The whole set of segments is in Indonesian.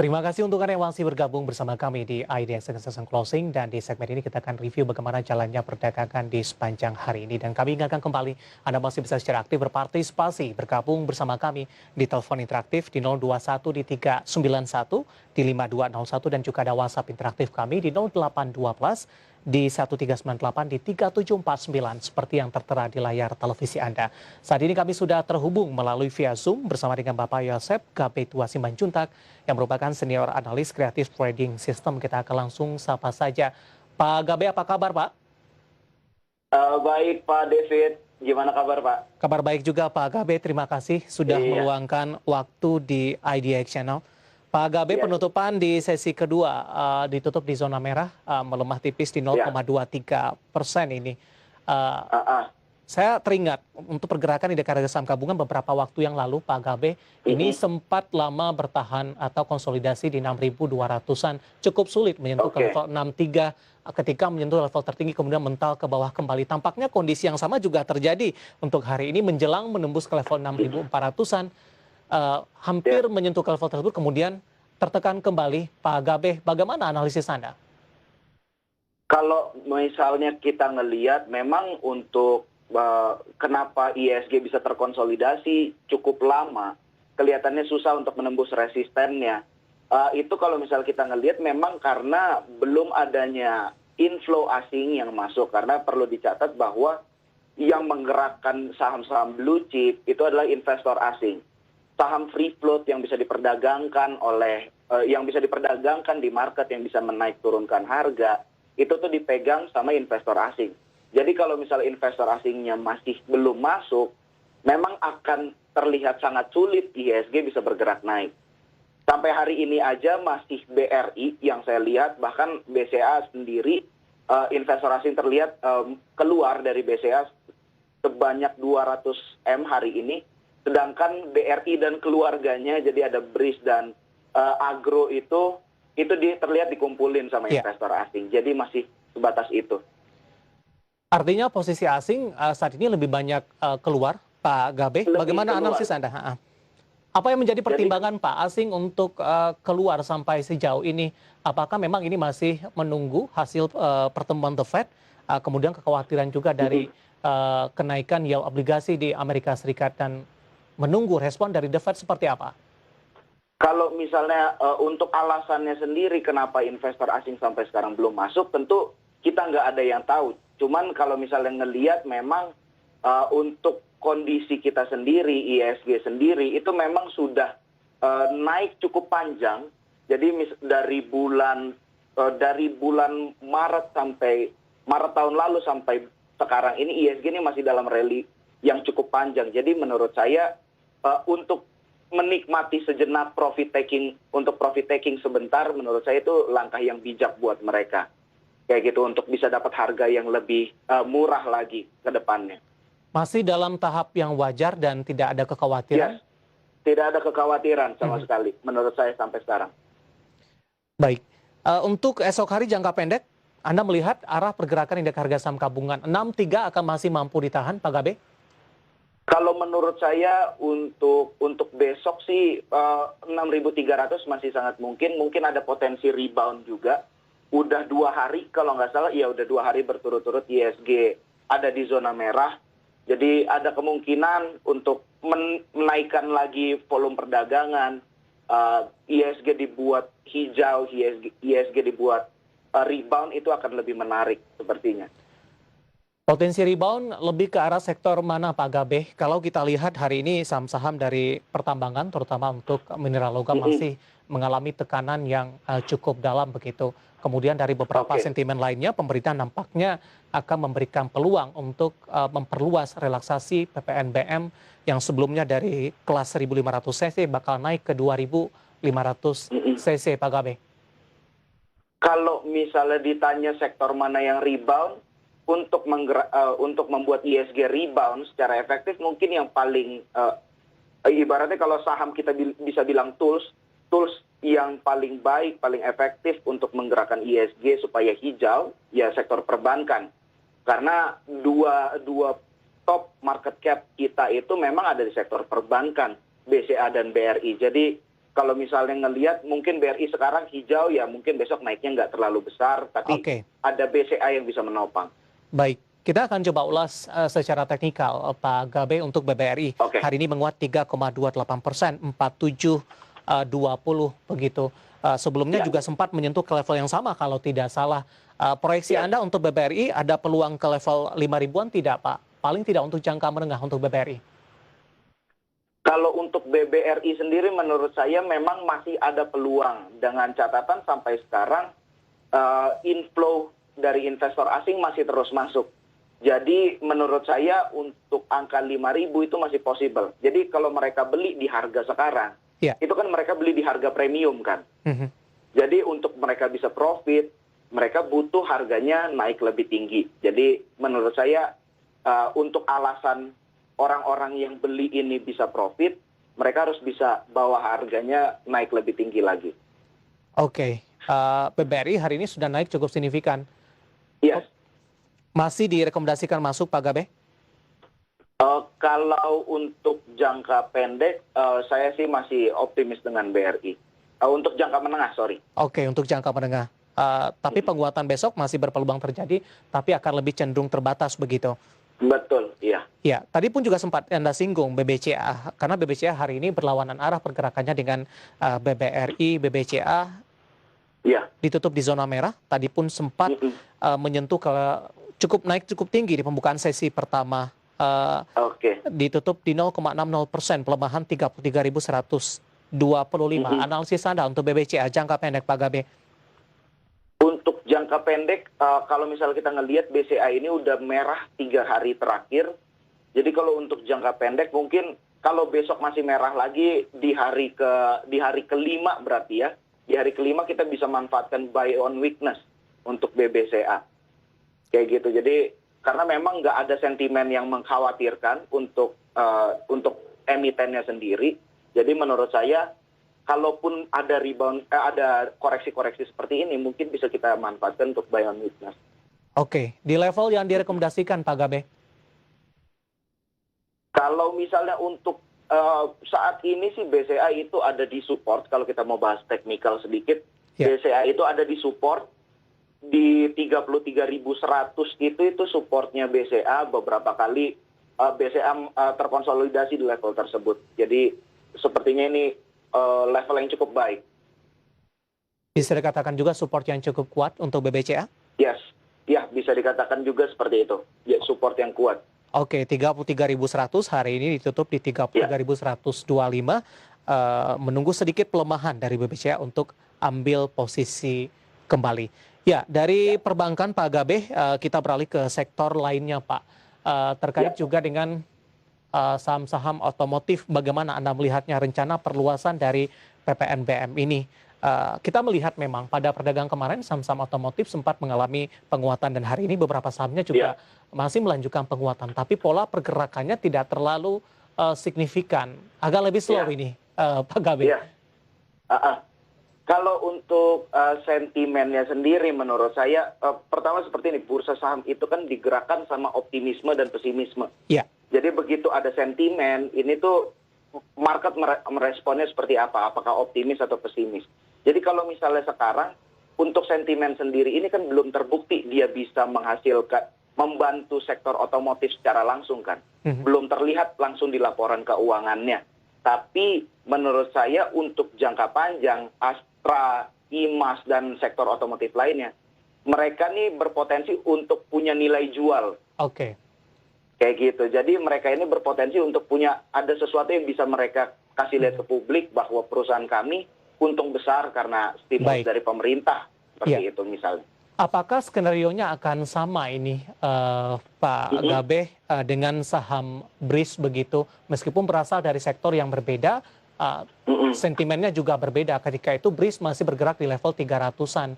Terima kasih untuk Anda yang masih bergabung bersama kami di IDX Session Closing, dan di segmen ini kita akan review bagaimana jalannya perdagangan di sepanjang hari ini. Dan kami ingatkan kembali, Anda masih bisa secara aktif berpartisipasi, bergabung bersama kami di telepon interaktif di 021 di 391 di 5201, dan juga ada WhatsApp interaktif kami di 0812 di 1398 di 3749 seperti yang tertera di layar televisi Anda. Saat ini kami sudah terhubung melalui via Zoom bersama dengan Bapak Yosep Gabetua Simanjuntak yang merupakan senior analis kreatif trading system. Kita akan langsung sapa saja. Pak Gabe, apa kabar Pak? Baik Pak David, gimana kabar Pak? Kabar baik juga Pak Gabe, terima kasih sudah Iya, meluangkan waktu di IDX Channel. Pak Gabe, iya, penutupan di sesi kedua ditutup di zona merah, melemah tipis di iya. 0,23% ini. Eh, Ah, ah. Saya teringat untuk pergerakan indeks harga saham gabungan beberapa waktu yang lalu, Pak Gabe, ini Mm-mm. sempat lama bertahan atau konsolidasi di 6.200-an. Cukup sulit menyentuh ke Oke. level 63, ketika menyentuh level tertinggi kemudian mental ke bawah kembali. Tampaknya kondisi yang sama juga terjadi untuk hari ini menjelang menembus ke level Mm-mm. 6.400-an. Ya, Hampir menyentuh ke level tersebut kemudian tertekan kembali. Pak Gabe, bagaimana analisis Anda? kalau misalnya kita ngelihat memang untuk kenapa ISG bisa terkonsolidasi cukup lama, kelihatannya susah untuk menembus resistennya. Itu kalau misal kita ngelihat memang karena belum adanya inflow asing yang masuk, karena perlu dicatat bahwa yang menggerakkan saham-saham blue chip itu adalah investor asing. Saham free float yang bisa diperdagangkan yang bisa diperdagangkan di market, yang bisa menaik turunkan harga, itu tuh dipegang sama investor asing. Jadi kalau misalnya investor asingnya masih belum masuk, memang akan terlihat sangat sulit IHSG bisa bergerak naik. Sampai hari ini aja masih BRI yang saya lihat, bahkan BCA sendiri, investor asing terlihat keluar dari BCA sebanyak 200 M hari ini, sedangkan BRI dan keluarganya, jadi ada BRIS dan Agro itu terlihat dikumpulin sama Ya, investor asing. Jadi masih sebatas itu. artinya posisi asing saat ini lebih banyak keluar, Pak Gabe. Lebih Bagaimana keluar. analisis Anda? Ha-ha. Apa yang menjadi Jadi pertimbangan Pak asing untuk keluar sampai sejauh ini? Apakah memang ini masih menunggu hasil pertemuan The Fed, kemudian kekhawatiran juga dari kenaikan yield obligasi di Amerika Serikat, dan menunggu respon dari The Fed seperti apa? kalau misalnya untuk alasannya sendiri kenapa investor asing sampai sekarang belum masuk, tentu kita nggak ada yang tahu. Cuman kalau misalnya ngelihat memang untuk kondisi kita sendiri, ISG sendiri, itu memang sudah naik cukup panjang. Jadi dari bulan Maret tahun lalu sampai sekarang ini, ISG ini masih dalam rally yang cukup panjang. Jadi menurut saya untuk menikmati sejenak profit taking sebentar, menurut saya itu langkah yang bijak buat mereka. Kayak gitu, untuk bisa dapat harga yang lebih murah lagi ke depannya. Masih dalam tahap yang wajar dan tidak ada Yes, kekhawatiran? tidak ada kekhawatiran sama Mhm. sekali menurut saya sampai sekarang. Baik. Untuk esok hari jangka pendek, Anda melihat arah pergerakan indeks harga saham gabungan 63 akan masih mampu ditahan, Pak Gabe? Kalau menurut saya untuk besok sih 6.300 masih sangat mungkin. Mungkin ada potensi rebound juga. Udah 2 hari kalau nggak salah, ya udah 2 hari berturut-turut ISG ada di zona merah. Jadi ada kemungkinan untuk menaikkan lagi volume perdagangan. ISG dibuat hijau, ISG dibuat rebound, itu akan lebih menarik sepertinya. Potensi rebound lebih ke arah sektor mana, Pak Gabe? Kalau kita lihat hari ini saham-saham dari pertambangan, terutama untuk mineral logam, Mm-mm. masih mengalami tekanan yang cukup dalam begitu. Kemudian dari beberapa Oke. sentimen lainnya, pemerintah nampaknya akan memberikan peluang untuk memperluas relaksasi PPNBM yang sebelumnya dari kelas 1.500 cc bakal naik ke 2.500 Mm-mm. cc, Pak Gabe. Kalau misalnya ditanya sektor mana yang rebound, untuk membuat ISG rebound secara efektif, mungkin yang paling ibaratnya kalau saham kita bisa bilang tools yang paling baik, paling efektif untuk menggerakkan ISG supaya hijau, ya sektor perbankan. Karena dua top market cap kita itu memang ada di sektor perbankan, BCA dan BRI. Jadi kalau misalnya ngelihat mungkin BRI sekarang hijau ya mungkin besok naiknya nggak terlalu besar, tapi Oke, ada BCA yang bisa menopang. baik. Kita akan coba ulas secara teknikal, Pak Gabe, untuk BBRI. Oke, Hari ini menguat 3,28%, 4720 begitu. Sebelumnya ya, juga sempat menyentuh ke level yang sama kalau tidak salah. Proyeksi ya. Anda untuk BBRI ada peluang ke level 5 ribuan tidak, Pak? Paling tidak untuk jangka menengah untuk BBRI. Kalau untuk BBRI sendiri menurut saya memang masih ada peluang dengan catatan sampai sekarang inflow dari investor asing masih terus masuk. Jadi menurut saya untuk angka 5.000 itu masih possible. Jadi kalau mereka beli di harga sekarang, Ya. itu kan mereka beli di harga premium kan. Mhm. Jadi untuk mereka bisa profit, mereka butuh harganya naik lebih tinggi. Jadi menurut saya untuk alasan orang-orang yang beli ini bisa profit, mereka harus bisa bawa harganya naik lebih tinggi lagi. Oke, BBRI hari ini sudah naik cukup signifikan. Yes. Masih direkomendasikan masuk, Pak Gabe? Kalau untuk jangka pendek, saya sih masih optimis dengan BRI. Untuk jangka menengah, sorry. Oke, untuk jangka menengah. Tapi penguatan besok masih berpeluang terjadi, tapi akan lebih cenderung terbatas begitu. Betul, iya. Ya, tadi pun juga sempat Anda singgung BBCA, karena BBCA hari ini berlawanan arah pergerakannya dengan BBRI. BBCA Iya. ditutup di zona merah, tadi pun sempat menyentuh ke cukup naik cukup tinggi di pembukaan sesi pertama. Oke. Ditutup di 0,60%, pelemahan 33.125. Analisis Anda untuk BBCA jangka pendek, Pak Gabe? Untuk jangka pendek, kalau misalnya kita ngelihat BCA ini udah merah 3 hari terakhir. Jadi kalau untuk jangka pendek mungkin kalau besok masih merah lagi di hari kelima berarti ya. Di hari kelima kita bisa manfaatkan buy on weakness untuk BBCA. Kayak gitu. Jadi karena memang nggak ada sentimen yang mengkhawatirkan untuk emitennya sendiri. Jadi menurut saya kalaupun ada rebound, ada koreksi-koreksi seperti ini, mungkin bisa kita manfaatkan untuk buy on weakness. Oke, di level yang direkomendasikan, Pak Gabe? Kalau misalnya untuk saat ini sih BCA itu ada di support, kalau kita mau bahas teknikal sedikit, Ya. BCA itu ada di support di 33.100 itu supportnya BCA beberapa kali BCA terkonsolidasi di level tersebut. Jadi sepertinya ini level yang cukup baik. Bisa dikatakan juga support yang cukup kuat untuk BBCA? Yes, ya bisa dikatakan juga seperti itu. Ya, support yang kuat. Oke, 33.100 hari ini ditutup di 33.125. Menunggu sedikit pelemahan dari BBCA untuk ambil posisi kembali. Ya, dari perbankan, Pak Gabe, kita beralih ke sektor lainnya, Pak. Terkait juga dengan saham-saham otomotif, bagaimana Anda melihatnya rencana perluasan dari PPNBM ini? Kita melihat memang pada perdagangan kemarin saham-saham otomotif sempat mengalami penguatan dan hari ini beberapa sahamnya juga masih melanjutkan penguatan. Tapi pola pergerakannya tidak terlalu signifikan, agak lebih slow ini, Pak Gabe. Iya. Kalau untuk sentimennya sendiri menurut saya, pertama seperti ini, bursa saham itu kan digerakkan sama optimisme dan pesimisme. Iya. Jadi begitu ada sentimen, ini tuh market meresponnya seperti apa, apakah optimis atau pesimis. Jadi kalau misalnya sekarang, untuk sentimen sendiri ini kan belum terbukti dia bisa menghasilkan, membantu sektor otomotif secara langsung kan. Belum terlihat langsung di laporan keuangannya. Tapi menurut saya untuk jangka panjang, Astra, IMAS, dan sektor otomotif lainnya, mereka nih berpotensi untuk punya nilai jual. Oke. Kayak gitu. Jadi mereka ini berpotensi untuk punya, ada sesuatu yang bisa mereka kasih lihat ke publik bahwa perusahaan kami untung besar karena stimulus dari pemerintah. Seperti itu misalnya. Apakah skenario-nya akan sama ini, Pak Gabe, dengan saham BRIS begitu? Meskipun berasal dari sektor yang berbeda, sentimennya juga berbeda. Ketika itu BRIS masih bergerak di level 300-an.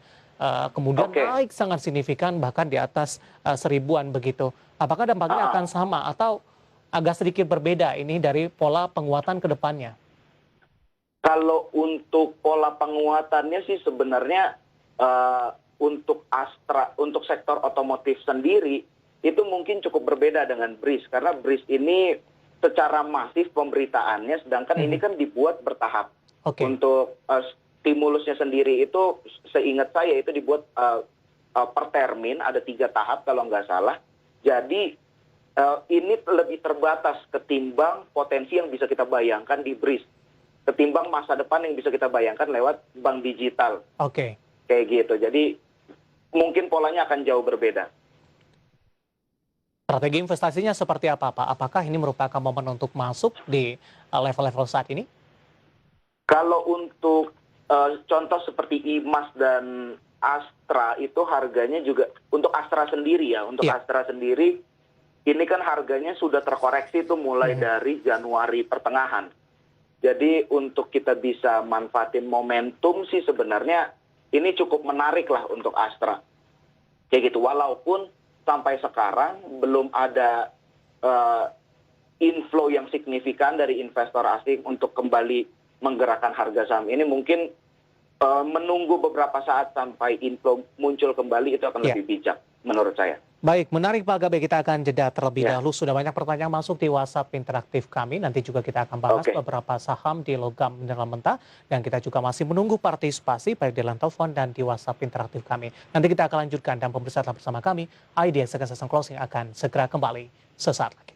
Kemudian naik sangat signifikan bahkan di atas 1000-an begitu. Apakah dampaknya akan sama atau agak sedikit berbeda ini dari pola penguatan ke depannya? Kalau untuk pola penguatannya sih sebenarnya untuk Astra, untuk sektor otomotif sendiri itu mungkin cukup berbeda dengan BRIS karena BRIS ini secara masif pemberitaannya, sedangkan ini kan dibuat bertahap. Oke. Untuk stimulusnya sendiri itu seingat saya itu dibuat per termin, ada 3 tahap kalau nggak salah. Jadi ini lebih terbatas ketimbang potensi yang bisa kita bayangkan di BRIS, ketimbang masa depan yang bisa kita bayangkan lewat bank digital. Oke. Kayak gitu. Jadi mungkin polanya akan jauh berbeda. Strategi investasinya seperti apa, Pak? Apakah ini merupakan momen untuk masuk di level-level saat ini? Kalau untuk contoh seperti IMAS dan Astra itu harganya juga untuk Astra sendiri ya, untuk Iya. Astra sendiri ini kan harganya sudah terkoreksi itu mulai dari Januari pertengahan. Jadi untuk kita bisa manfaatin momentum sih sebenarnya ini cukup menarik lah untuk Astra. Kayak gitu, walaupun sampai sekarang belum ada inflow yang signifikan dari investor asing untuk kembali menggerakkan harga saham ini. Mungkin menunggu beberapa saat sampai inflow muncul kembali itu akan Iya. lebih bijak menurut saya. Baik, menarik Pak Gabe. Kita akan jeda terlebih Ya. dahulu. Sudah banyak pertanyaan masuk di WhatsApp interaktif kami. Nanti juga kita akan bahas Oke. beberapa saham di logam mineral mentah. Dan kita juga masih menunggu partisipasi baik di line telepon dan di WhatsApp interaktif kami. Nanti kita akan lanjutkan dan pemirsa tetap bersama kami. IDX Succession Closing akan segera kembali sesaat lagi.